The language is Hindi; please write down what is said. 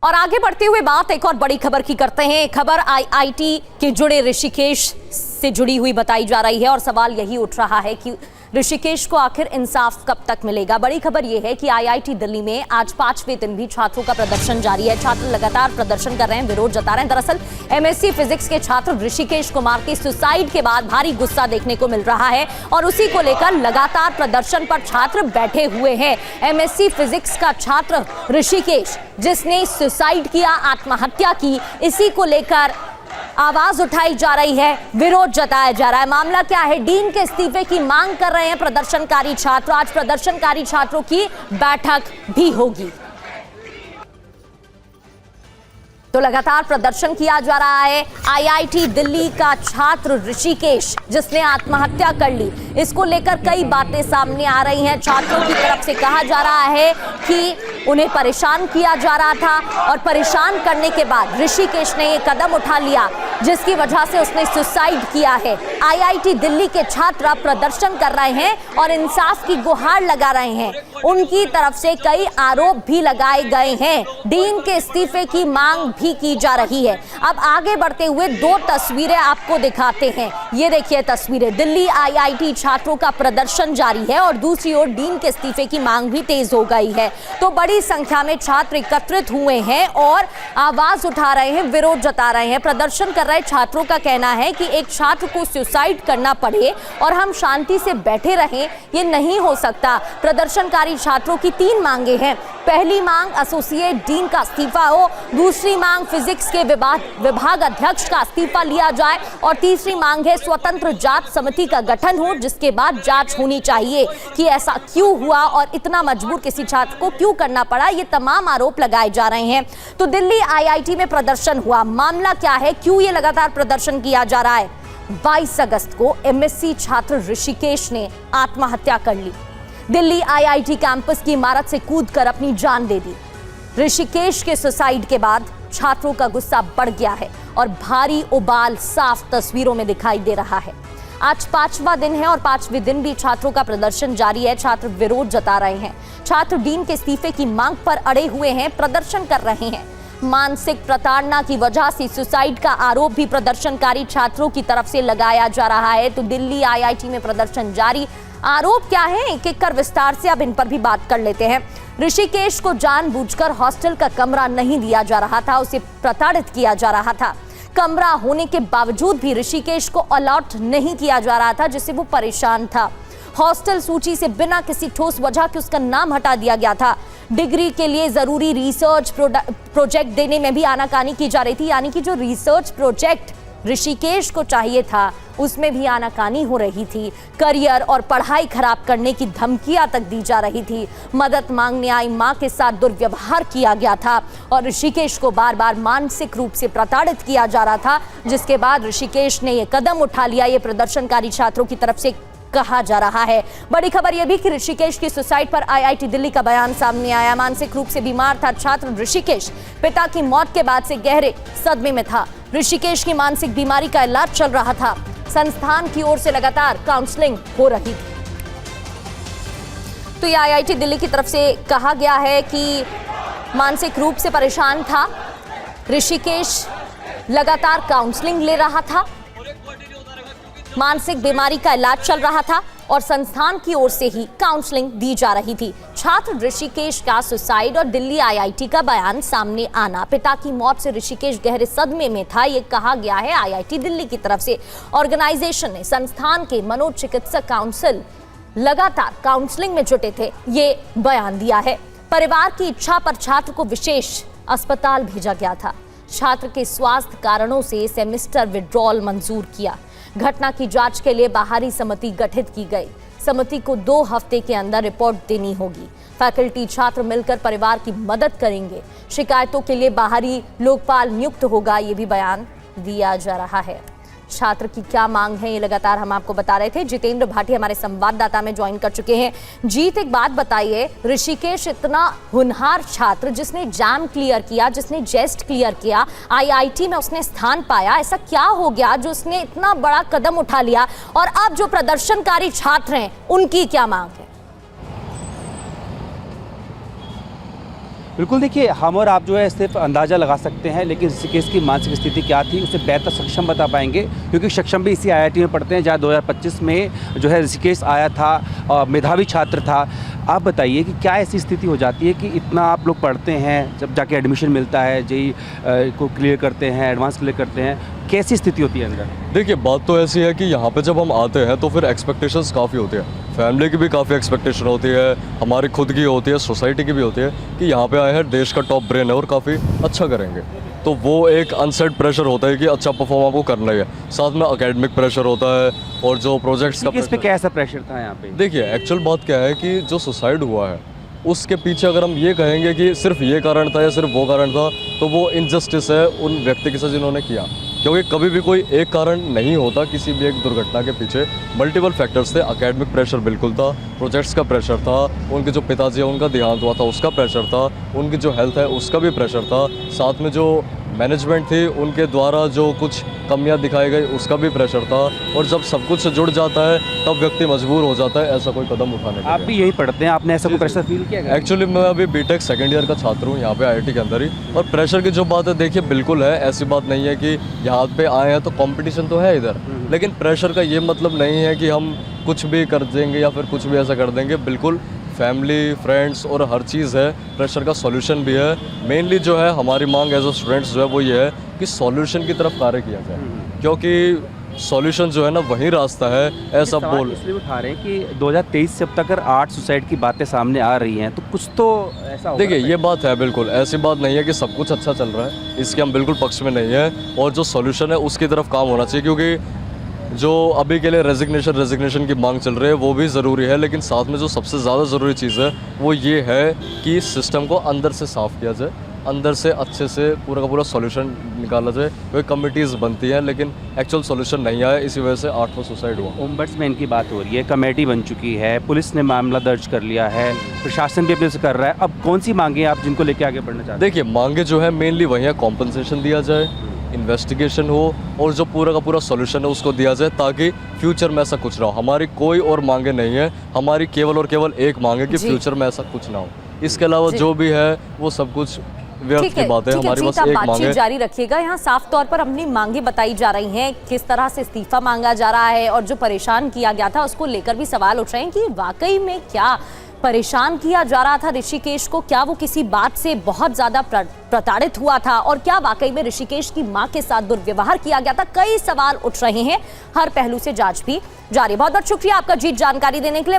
और आगे बढ़ते हुए बात एक और बड़ी खबर की करते हैं। खबर आईआईटी के जुड़े ऋषिकेश से जुड़ी हुई बताई जा रही है और सवाल यही उठ रहा है कि ऋषिकेश को आखिर इंसाफ कब तक मिलेगा। बड़ी खबर यह है कि आईआईटी दिल्ली में आज 5वें दिन भी छात्रों का प्रदर्शन जारी है। छात्र लगातार प्रदर्शन कर रहे हैं, विरोध जता रहे हैं। दरअसल एमएससी फिजिक्स के छात्र ऋषिकेश कुमार के सुसाइड के बाद भारी गुस्सा देखने को मिल रहा है और उसी को लेकर लगातार प्रदर्शन पर छात्र बैठे हुए हैं। एमएससी फिजिक्स का छात्र ऋषिकेश, जिसने सुसाइड किया, आत्महत्या की, इसी को लेकर आवाज उठाई जा रही है, विरोध जताया जा रहा है। मामला क्या है? डीन के इस्तीफे की मांग कर रहे हैं प्रदर्शनकारी छात्र। आज प्रदर्शनकारी छात्रों की बैठक भी होगी। तो लगातार प्रदर्शन किया जा रहा है। आईआईटी दिल्ली का छात्र ऋषिकेश, जिसने आत्महत्या कर ली, इसको लेकर कई बातें सामने आ रही हैं। छात्रों की तरफ से कहा जा रहा है कि उन्हें परेशान किया जा रहा था और परेशान करने के बाद ऋषिकेश ने ये कदम उठा लिया, जिसकी वजह से उसने सुसाइड किया है। आईआईटी दिल्ली के छात्र प्रदर्शन कर रहे हैं और इंसाफ की गुहार लगा रहे हैं। उनकी तरफ से कई आरोप भी लगाए गए हैं। डीन के इस्तीफे की मांग भी की जा रही है। अब आगे बढ़ते हुए दो तस्वीरें आपको दिखाते हैं। ये देखिए तस्वीरें, दिल्ली आईआईटी छात्रों का प्रदर्शन जारी है और दूसरी ओर डीन के इस्तीफे की मांग भी तेज हो गई है। तो बड़ी संख्या में छात्र एकत्रित हुए हैं और आवाज उठा रहे हैं, विरोध जता रहे हैं। प्रदर्शन कर रहे छात्रों का कहना है कि एक छात्र को सुसाइड करना पड़े और हम शांति से बैठे रहें, ये नहीं हो सकता। प्रदर्शनकारी छात्रों की 3 मांगे हैं। पहली मांग एसोसिएट डीन का इस्तीफा हो, दूसरी मांग फिजिक्स के विभाग अध्यक्ष का इस्तीफा लिया जाए और तीसरी मांग है स्वतंत्र जांच समिति का गठन हो, जिसके बाद जांच होनी चाहिए कि ऐसा क्यों हुआ और इतना मजबूर किसी छात्र को क्यों करना पड़ा। ये तमाम आरोप लगाए जा रहे हैं। तो दिल्ली आईआईटी में प्रदर्शन हुआ, मामला क्या है, क्यों ये लगातार प्रदर्शन किया जा रहा है? 22 अगस्त को एमएससी छात्र ऋषिकेश ने आत्महत्या कर ली। दिल्ली आईआईटी कैंपस की इमारत से कूदकर अपनी जान दे दी। ऋषिकेश के सुसाइड के बाद छात्रों का गुस्सा बढ़ गया है और भारी उबाल साफ तस्वीरों में दिखाई दे रहा है। आज 5वां दिन है और 5वें दिन भी छात्रों का प्रदर्शन जारी है। छात्र विरोध जता रहे हैं। छात्र डीन के इस्तीफे की मांग पर अड़े हुए हैं, प्रदर्शन कर रहे हैं। मानसिक प्रताड़ना की वजह से सुसाइड का आरोप भी प्रदर्शनकारी छात्रों की तरफ से लगाया जा रहा है। तो दिल्ली आईआईटी में प्रदर्शन जारी। आरोप क्या है, एक-एक कर विस्तार से अब इन पर भी बात कर लेते हैं। ऋषिकेश को जानबूझकर हॉस्टल का कमरा नहीं दिया जा रहा था, उसे प्रताड़ित किया जा रहा था। कमरा होने के बावजूद भी ऋषिकेश को अलॉट नहीं किया जा रहा था, जिससे वो परेशान था। हॉस्टल सूची से बिना किसी ठोस वजह के उसका नाम हटा दिया गया था। डिग्री के लिए जरूरी रिसर्च प्रोजेक्ट देने में भी आनाकानी की जा रही थी, यानी कि जो रिसर्च प्रोजेक्ट ऋषिकेश को चाहिए था उसमें भी आनाकानी हो रही थी। करियर और पढ़ाई खराब करने की धमकियां तक दी जा रही थी। मदद मांगने आई मां के साथ दुर्व्यवहार किया गया था और ऋषिकेश को बार बार मानसिक रूप से प्रताड़ित किया जा रहा था, जिसके बाद ऋषिकेश ने यह कदम उठा लिया। ये प्रदर्शनकारी छात्रों की तरफ से कहा जा रहा है। बड़ी खबर यह भी कि ऋषिकेश की सुसाइड पर आईआईटी दिल्ली का बयान सामने आया। मानसिक रूप से बीमार था छात्र ऋषिकेश, पिता की मौत के बाद से गहरे सदमे में था। ऋषिकेश की मानसिक बीमारी का इलाज चल रहा था। संस्थान की ओर से लगातार काउंसलिंग हो रही थी। तो ये आईआईटी दिल्ली की तरफ से कहा गया है कि मानसिक रूप से परेशान था ऋषिकेश, लगातार काउंसलिंग ले रहा था, मानसिक बीमारी का इलाज चल रहा था और संस्थान की ओर से ही काउंसलिंग दी जा रही थी। छात्र ऋषिकेश का सुसाइड और दिल्ली आईआईटी का बयान सामने आना, पिता की मौत से ऋषिकेश गहरे सदमे में था, ये कहा गया है आईआईटी दिल्ली की तरफ से। ऑर्गेनाइजेशन ने संस्थान के मनोचिकित्सक काउंसिल लगातार काउंसलिंग में जुटे थे, ये बयान दिया है। परिवार की इच्छा पर छात्र को विशेष अस्पताल भेजा गया था। छात्र के स्वास्थ्य कारणों से सेमेस्टर विड्रॉल मंजूर किया। घटना की जांच के लिए बाहरी समिति गठित की गई। समिति को 2 हफ्ते के अंदर रिपोर्ट देनी होगी। फैकल्टी छात्र मिलकर परिवार की मदद करेंगे। शिकायतों के लिए बाहरी लोकपाल नियुक्त होगा, ये भी बयान दिया जा रहा है। छात्र की क्या मांग है, ये लगातार हम आपको बता रहे थे। जितेंद्र भाटी हमारे संवाददाता में ज्वाइन कर चुके हैं। जीत, एक बात बताइए, ऋषिकेश इतना होनहार छात्र जिसने एग्जाम क्लियर किया, जिसने जेस्ट क्लियर किया, आईआईटी में उसने स्थान पाया, ऐसा क्या हो गया जो उसने इतना बड़ा कदम उठा लिया? और अब जो प्रदर्शनकारी छात्र हैं उनकी क्या मांग है? बिल्कुल, देखिए हम और आप जो है सिर्फ अंदाज़ा लगा सकते हैं, लेकिन ऋषिकेश की मानसिक स्थिति क्या थी उसे बेहतर सक्षम बता पाएंगे, क्योंकि सक्षम भी इसी IIT में पढ़ते हैं जहाँ 2025 में जो है ऋषिकेश आया था और मेधावी छात्र था। आप बताइए कि क्या ऐसी स्थिति हो जाती है कि इतना आप लोग पढ़ते हैं, जब जाके एडमिशन मिलता है, जेईई को क्लियर करते हैं, एडवांस क्लियर करते हैं, कैसी स्थिति होती है अंदर? देखिए, बात तो ऐसी है कि यहाँ पे जब हम आते हैं तो फिर एक्सपेक्टेशंस काफ़ी होती है, फैमिली की भी काफ़ी एक्सपेक्टेशन होती है, हमारी खुद की होती है, सोसाइटी की भी होती है कि यहाँ पे आए हैं, देश का टॉप ब्रेन है और काफ़ी अच्छा करेंगे। तो वो एक अनसेट प्रेशर होता है कि अच्छा परफॉर्म आपको करना ही है, साथ में एकेडमिक प्रेशर होता है और जो प्रोजेक्ट्स का इस पे क्या ऐसा प्रेशर था यहाँ पे? देखिए, एक्चुअल बात क्या है कि जो सुसाइड हुआ है उसके पीछे अगर हम ये कहेंगे कि सिर्फ ये कारण था या सिर्फ वो कारण था, तो वो इनजस्टिस है उन व्यक्ति के साथ जिन्होंने किया, क्योंकि कभी भी कोई एक कारण नहीं होता किसी भी एक दुर्घटना के पीछे, मल्टीपल फैक्टर्स थे। एकेडमिक प्रेशर बिल्कुल था, प्रोजेक्ट्स का प्रेशर था, उनके जो पिताजी है उनका देहांत हुआ था उसका प्रेशर था, उनकी जो हेल्थ है उसका भी प्रेशर था, साथ में जो मैनेजमेंट थी उनके द्वारा जो कुछ कमियां दिखाई गई उसका भी प्रेशर था, और जब सब कुछ जुड़ जाता है तब व्यक्ति मजबूर हो जाता है ऐसा कोई कदम उठाने के लिए। आप भी यही पढ़ते हैं, आपने ऐसा कोई प्रेशर फील किया? एक्चुअली मैं अभी बीटेक सेकंड ईयर का छात्र हूँ यहाँ पे IIT के अंदर ही, और प्रेशर की जो बात है देखिए बिल्कुल है, ऐसी बात नहीं है कि यहाँ पे आए हैं तो कंपटीशन तो है इधर, लेकिन प्रेशर का ये मतलब नहीं है कि हम कुछ भी कर देंगे या फिर कुछ भी ऐसा कर देंगे। बिल्कुल फैमिली, फ्रेंड्स और हर चीज़ है, प्रेशर का सॉल्यूशन भी है। मेनली जो है हमारी मांग एज अ स्टूडेंट्स जो है वो ये है कि सॉल्यूशन की तरफ कार्य किया जाए, क्योंकि सॉल्यूशन जो है ना वही रास्ता है। ऐसा बोल इसलिए उठा रहे हैं कि 2023 से अब तक अगर 8 सुसाइड की बातें सामने आ रही हैं तो कुछ तो ऐसा होगा। देखिए, ये बात है, बिल्कुल ऐसी बात नहीं है कि सब कुछ अच्छा चल रहा है, इसके हम बिल्कुल पक्ष में नहीं है, और जो सॉल्यूशन है उसकी तरफ काम होना चाहिए, क्योंकि जो अभी के लिए रेजिग्नेशन की मांग चल रही है वो भी ज़रूरी है, लेकिन साथ में जो सबसे ज़्यादा ज़रूरी चीज़ है वो ये है कि सिस्टम को अंदर से साफ़ किया जाए, अंदर से अच्छे से पूरा का पूरा सॉल्यूशन निकाला जाए। कोई कमिटीज़ बनती हैं लेकिन एक्चुअल सॉल्यूशन नहीं आया, इसी वजह से 8वां सुसाइड हुआ। ओम्बड्समैन की बात हो रही है, कमेटी बन चुकी है, पुलिस ने मामला दर्ज कर लिया है, प्रशासन भी अपने से कर रहा है, अब कौन सी मांगे आप जिनको लेके आगे बढ़ना चाहते हैं? देखिए, मांगे जो है मेनली वही है, कॉम्पनसेशन दिया जाए, इन्वेस्टिगेशन हो, और जो पूरा का पूरा सॉल्यूशन है उसको दिया जाए, ताकि फ्यूचर में ऐसा कुछ ना हो। हमारी कोई और मांगे नहीं है, हमारी केवल और केवल एक मांग है कि फ्यूचर में ऐसा कुछ ना हो। इसके अलावा जो भी है वो सब कुछ व्यर्थ की बात है, हमारी बस एक मांग है। जारी रखिएगा। यहाँ साफ तौर पर अपनी मांगे बताई जा रही हैं, किस तरह से इस्तीफा मांगा जा रहा है, और जो परेशान किया गया था उसको लेकर भी सवाल उठ रहे हैं कि वाकई में क्या परेशान किया जा रहा था ऋषिकेश को, क्या वो किसी बात से बहुत ज्यादा प्रताड़ित हुआ था, और क्या वाकई में ऋषिकेश की मां के साथ दुर्व्यवहार किया गया था। कई सवाल उठ रहे हैं, हर पहलू से जांच भी जारी। बहुत बहुत शुक्रिया आपका जीत जानकारी देने के लिए।